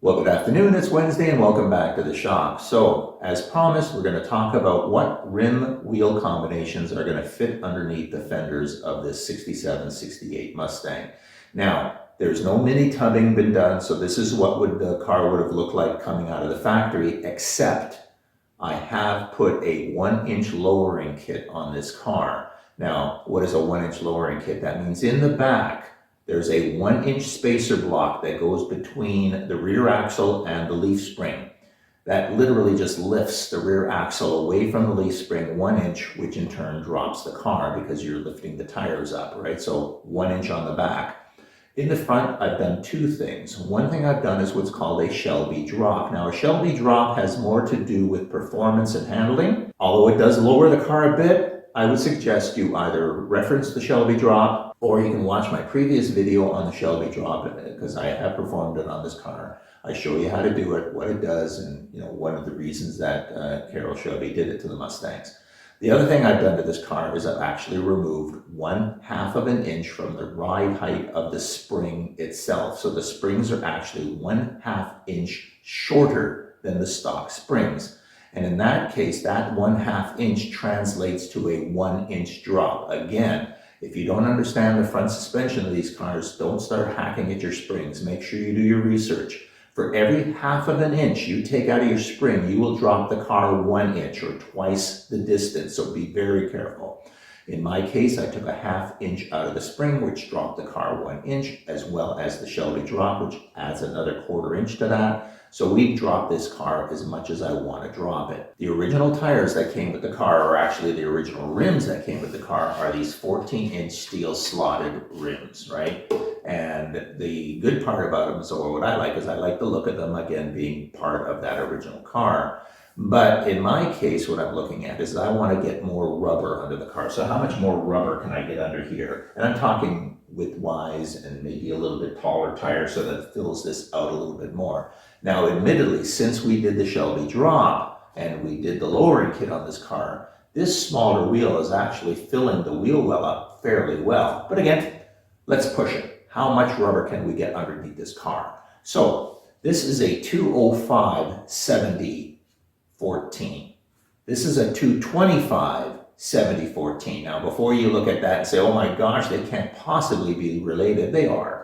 Well, good afternoon, it's Wednesday and welcome back to the shop. So, as promised, we're going to talk about what rim wheel combinations are going to fit underneath the fenders of this 67-68 Mustang. Now, there's no mini tubbing been done, so this is what the car would have looked like coming out of the factory, except I have put a 1-inch lowering kit on this car. Now, what is a 1-inch lowering kit? That means in the back, there's a 1-inch spacer block that goes between the rear axle and the leaf spring. That literally just lifts the rear axle away from the leaf spring 1 inch, which in turn drops the car because you're lifting the tires up, right? So 1 inch on the back. In the front, I've done two things. One thing I've done is what's called a Shelby drop. Now, a Shelby drop has more to do with performance and handling. Although it does lower the car a bit, I would suggest you either reference the Shelby drop or you can watch my previous video on the Shelby drop because I have performed it on this car. I show you how to do it, what it does, and one of the reasons that Carroll Shelby did it to the Mustangs. The other thing I've done to this car is I've actually removed 1/2 of an inch from the ride height of the spring itself. So the springs are actually 1/2 inch shorter than the stock springs. And in that case, that 1/2 inch translates to a 1-inch drop. Again, if you don't understand the front suspension of these cars, don't start hacking at your springs. Make sure you do your research. For every 1/2 of an inch you take out of your spring, you will drop the car 1 inch or twice the distance. So be very careful. In my case, I took a 1/2 inch out of the spring, which dropped the car 1 inch, as well as the Shelby drop, which adds another 1/4 inch to that. So we've dropped this car as much as I want to drop it. The original tires that came with the car, or actually the original rims that came with the car, are these 14-inch steel slotted rims, right? And the good part about them, so what I like is I like the look of them, again, being part of that original car. But in my case, what I'm looking at is I want to get more rubber under the car. So how much more rubber can I get under here? And I'm talking width-wise and maybe a little bit taller tire so that it fills this out a little bit more. Now, admittedly, since we did the Shelby drop and we did the lowering kit on this car, this smaller wheel is actually filling the wheel well up fairly well. But again, let's push it. How much rubber can we get underneath this car? So this is a 205/70/14. This is a 225/70/14. Now, before you look at that and say, oh my gosh, they can't possibly be related, they are.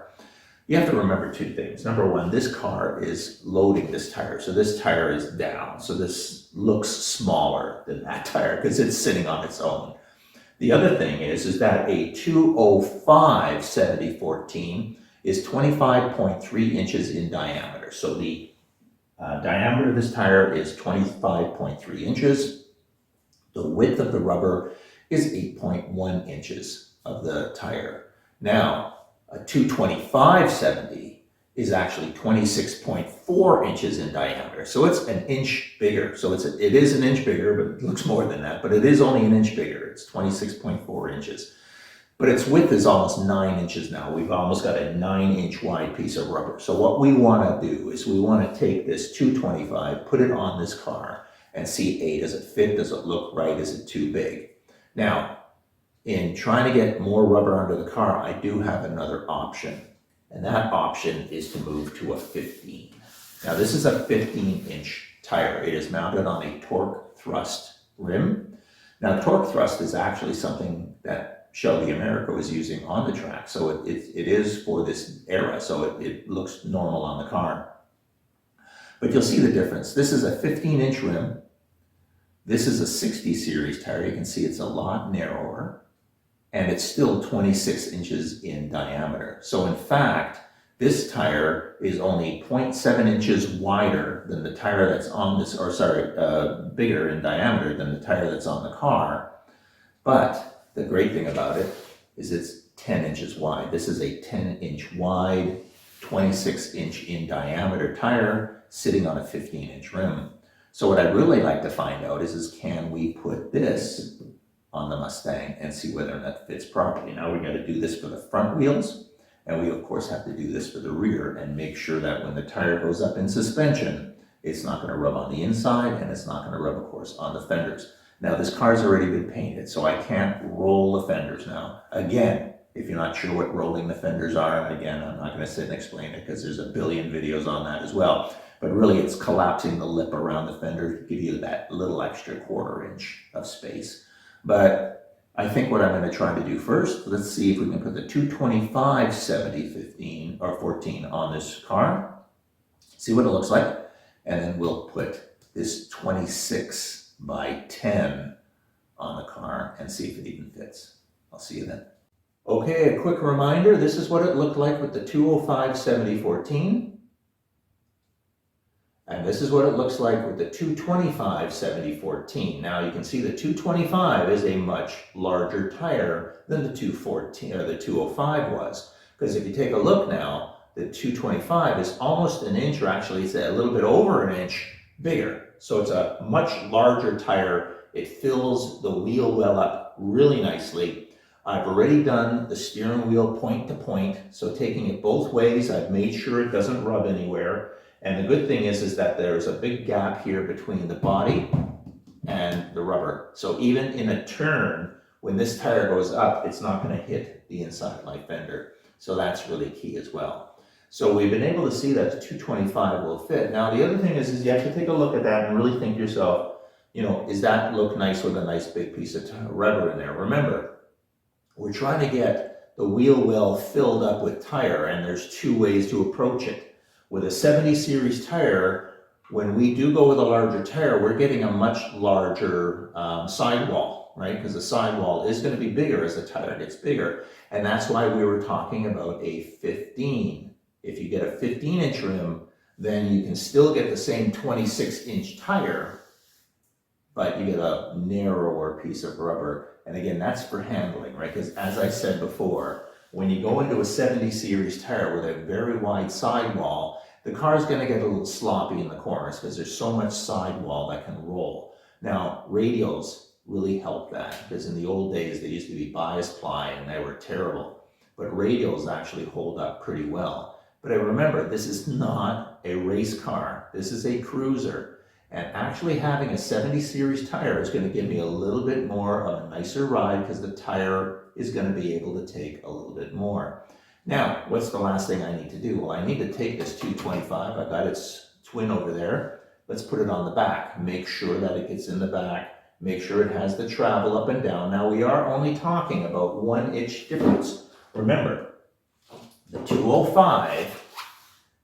You have to remember two things. Number one, this car is loading this tire. So this tire is down. So this looks smaller than that tire because it's sitting on its own. The other thing is that a 205/70/14 is 25.3 inches in diameter. So the diameter of this tire is 25.3 inches. The width of the rubber is 8.1 inches of the tire. Now, a 225/70 is actually 26.4 inches in diameter. So it's an inch bigger. So it is an inch bigger, but it looks more than that. But it is only an inch bigger. It's 26.4 inches. But its width is almost 9 inches now. We've almost got a 9-inch wide piece of rubber. So what we want to do is we want to take this 225, put it on this car, and see, A, does it fit? Does it look right? Is it too big? Now, in trying to get more rubber under the car, I do have another option. And that option is to move to a 15. Now, this is a 15-inch tire. It is mounted on a torque thrust rim. Now, torque thrust is actually something that Shelby America was using on the track. So it is for this era. So it looks normal on the car. But you'll see the difference. This is a 15-inch rim. This is a 60 series tire. You can see it's a lot narrower. And it's still 26 inches in diameter. So in fact, this tire is only 0.7 inches wider than the tire that's on this, bigger in diameter than the tire that's on the car. But the great thing about it is it's 10 inches wide. This is a 10-inch wide, 26-inch in diameter tire sitting on a 15-inch rim. So what I'd really like to find out is can we put this on the Mustang and see whether or not it fits properly. Now we got to do this for the front wheels, and we of course have to do this for the rear and make sure that when the tire goes up in suspension, it's not going to rub on the inside and it's not going to rub, of course, on the fenders. Now this car's already been painted, so I can't roll the fenders now. Again, If you're not sure what rolling the fenders are, and again, I'm not going to sit and explain it because there's a billion videos on that as well. But really, it's collapsing the lip around the fender to give you that little extra 1/4 inch of space. But I think what I'm going to try to do first, let's see if we can put the 225 70 or 14 on this car, see what it looks like, and then we'll put this 26 by 10 on the car and see if it even fits. I'll see you then. Okay, a quick reminder, this is what it looked like with the 205 70-14. And this is what it looks like with the 225 70-14. Now you can see the 225 is a much larger tire than the 214 or the 205 was. Because if you take a look now, the 225 is almost an inch, or actually it's a little bit over an inch bigger. So it's a much larger tire. It fills the wheel well up really nicely. I've already done the steering wheel point to point. So taking it both ways, I've made sure it doesn't rub anywhere. And the good thing is that there's a big gap here between the body and the rubber. So even in a turn, when this tire goes up, it's not going to hit the inside of my fender. So that's really key as well. So we've been able to see that the 225 will fit. Now the other thing is you have to take a look at that and really think to yourself, you know, does that look nice with a nice big piece of rubber in there? Remember, we're trying to get the wheel well filled up with tire, and there's two ways to approach it. With a 70 series tire, when we do go with a larger tire, we're getting a much larger sidewall, right? Because the sidewall is going to be bigger as the tire gets bigger. And that's why we were talking about a 15. If you get a 15-inch rim, then you can still get the same 26-inch tire, but you get a narrower piece of rubber. And again, that's for handling, right? Because as I said before, when you go into a 70 series tire with a very wide sidewall, the car is going to get a little sloppy in the corners because there's so much sidewall that can roll. Now, radials really help that, because in the old days they used to be bias ply and they were terrible. But radials actually hold up pretty well. But remember, this is not a race car. This is a cruiser. And actually having a 70 series tire is going to give me a little bit more of a nicer ride because the tire is going to be able to take a little bit more. Now, what's the last thing I need to do? Well, I need to take this 225. I've got its twin over there. Let's put it on the back. Make sure that it gets in the back. Make sure it has the travel up and down. Now, we are only talking about 1 inch difference. Remember, the 205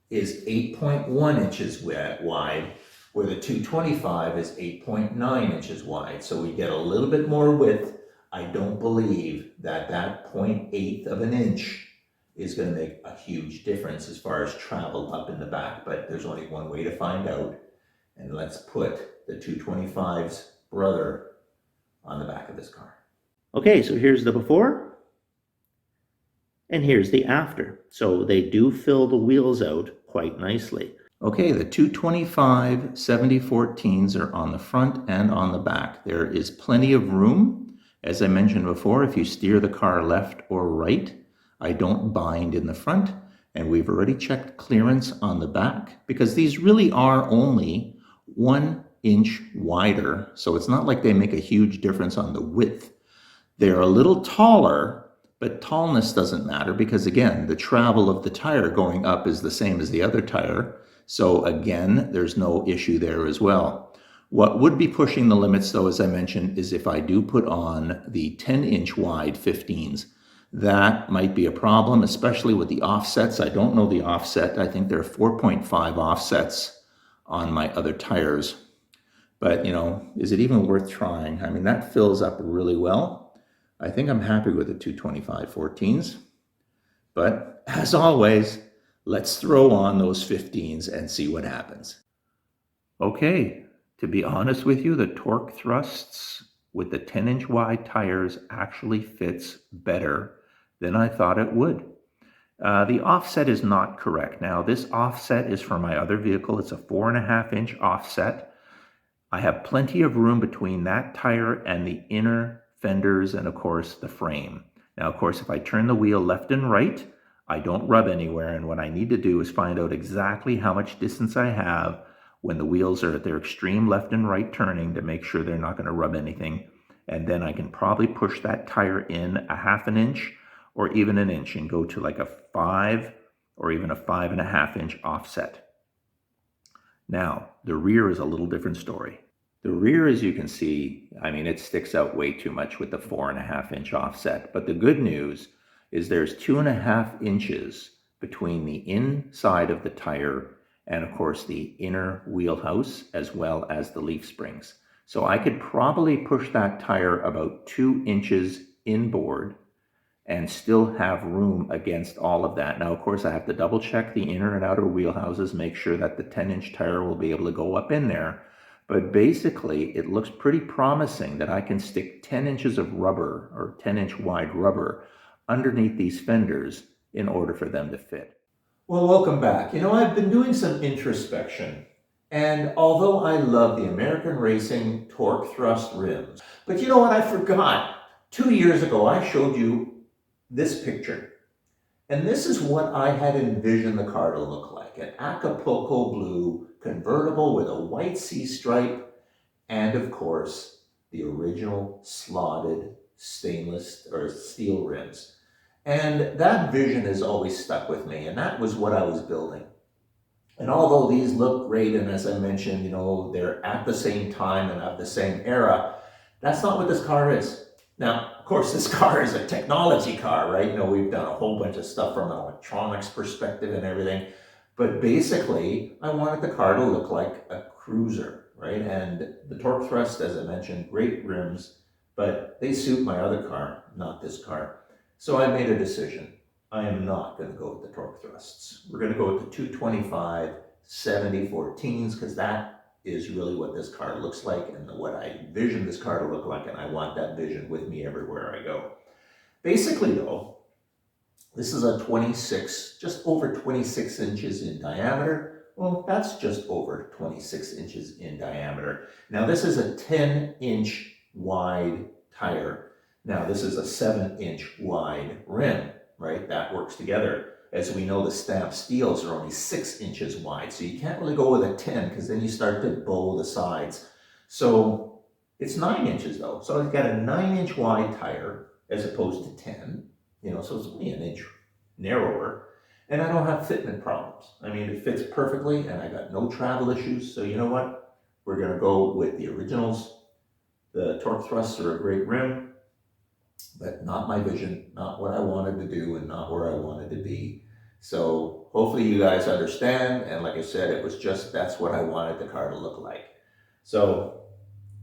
is 8.1 inches wide, where the 225 is 8.9 inches wide. So we get a little bit more width. I don't believe that 0.8 of an inch is going to make a huge difference as far as travel up in the back, but there's only one way to find out. And let's put the 225's brother on the back of this car. Okay, so here's the before, and here's the after. So they do fill the wheels out quite nicely. Okay, the 225 70-14s are on the front and on the back. There is plenty of room. As I mentioned before, if you steer the car left or right, I don't bind in the front. And we've already checked clearance on the back, because these really are only 1 inch wider. So it's not like they make a huge difference on the width. They're a little taller, but tallness doesn't matter because, again, the travel of the tire going up is the same as the other tire. So again, there's no issue there as well. What would be pushing the limits, though, as I mentioned, is if I do put on the 10-inch wide 15s. That might be a problem, especially with the offsets. I don't know the offset. I think there are 4.5 offsets on my other tires. But, you know, is it even worth trying? I mean, that fills up really well. I think I'm happy with the 225 14s. But as always, let's throw on those 15s and see what happens. Okay, to be honest with you, the torque thrusts with the 10-inch wide tires actually fits better than I thought it would. The offset is not correct. Now, this offset is for my other vehicle. It's a 4.5-inch offset. I have plenty of room between that tire and the inner fenders and, of course, the frame. Now, of course, if I turn the wheel left and right, I don't rub anywhere, and what I need to do is find out exactly how much distance I have when the wheels are at their extreme left and right turning to make sure they're not going to rub anything. And then I can probably push that tire in 1/2 inch or even an inch and go to like a 5 or even a 5.5 inch offset. Now, the rear is a little different story. The rear, as you can see, I mean, it sticks out way too much with the 4.5 inch offset. But the good news is there's 2.5 inches between the inside of the tire and, of course, the inner wheelhouse, as well as the leaf springs. So I could probably push that tire about 2 inches inboard and still have room against all of that. Now, of course, I have to double check the inner and outer wheelhouses, make sure that the 10-inch tire will be able to go up in there. But basically, it looks pretty promising that I can stick 10 inches of rubber or 10-inch wide rubber underneath these fenders in order for them to fit. Well, welcome back. You know, I've been doing some introspection. And although I love the American Racing torque thrust rims, but you know what, I forgot. 2 years ago, I showed you this picture. And this is what I had envisioned the car to look like. An Acapulco blue convertible with a white C stripe and, of course, the original slotted stainless or steel rims. And that vision has always stuck with me, and that was what I was building. And although these look great, and as I mentioned, you know, they're at the same time and of the same era, that's not what this car is. Now, of course, this car is a technology car, right? You know, we've done a whole bunch of stuff from an electronics perspective and everything. But basically, I wanted the car to look like a cruiser, right? And the torque thrust, as I mentioned, great rims, but they suit my other car, not this car. So I made a decision. I am not going to go with the torque thrusts. We're going to go with the 225 70 14s because that is really what this car looks like and what I envision this car to look like, and I want that vision with me everywhere I go. Basically though, this is a 26, just over 26 inches in diameter. Well, that's just over 26 inches in diameter. Now this is a 10-inch wide tire. Now this is a 7-inch wide rim, right? That works together. As we know, the stamped steels are only 6 inches wide, so you can't really go with a 10 because then you start to bow the sides. So it's 9 inches though. So I've got a 9-inch wide tire as opposed to 10, you know, so it's only an inch narrower. And I don't have fitment problems. I mean, it fits perfectly and I got no travel issues. So you know what? We're going to go with the originals. The torque thrusts are a great rim, but not my vision, not what I wanted to do and not where I wanted to be. So hopefully you guys understand. And like I said, it was just, that's what I wanted the car to look like. So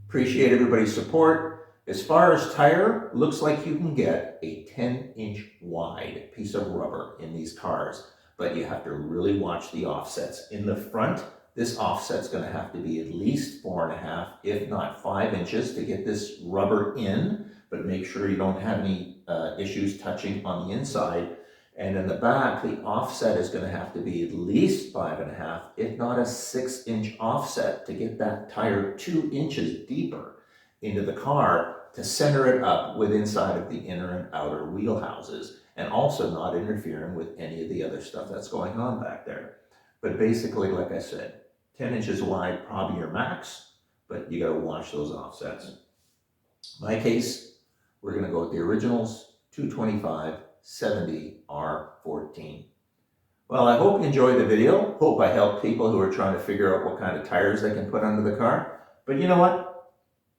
appreciate everybody's support. As far as tire, looks like you can get a 10-inch wide piece of rubber in these cars, but you have to really watch the offsets. In the front, this offset's going to have to be at least 4.5, if not 5 inches to get this rubber in, but make sure you don't have any issues touching on the inside. And in the back, the offset is going to have to be at least 5.5, if not a 6-inch offset to get that tire 2 inches deeper into the car to center it up with inside of the inner and outer wheelhouses, and also not interfering with any of the other stuff that's going on back there. But basically, like I said, 10 inches wide, probably your max, but you got to watch those offsets. In my case, we're going to go with the originals, 225 70 R14. Well, I hope you enjoyed the video. Hope I helped people who are trying to figure out what kind of tires they can put under the car. But you know what?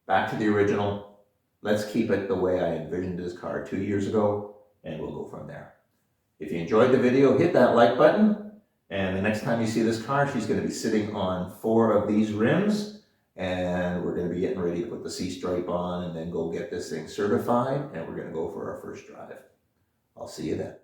Back to the original. Let's keep it the way I envisioned this car 2 years ago, and we'll go from there. If you enjoyed the video, hit that like button. And the next time you see this car, she's going to be sitting on 4 of these rims. And we're going to be getting ready to put the C-stripe on and then go get this thing certified. And we're going to go for our first drive. I'll see you then.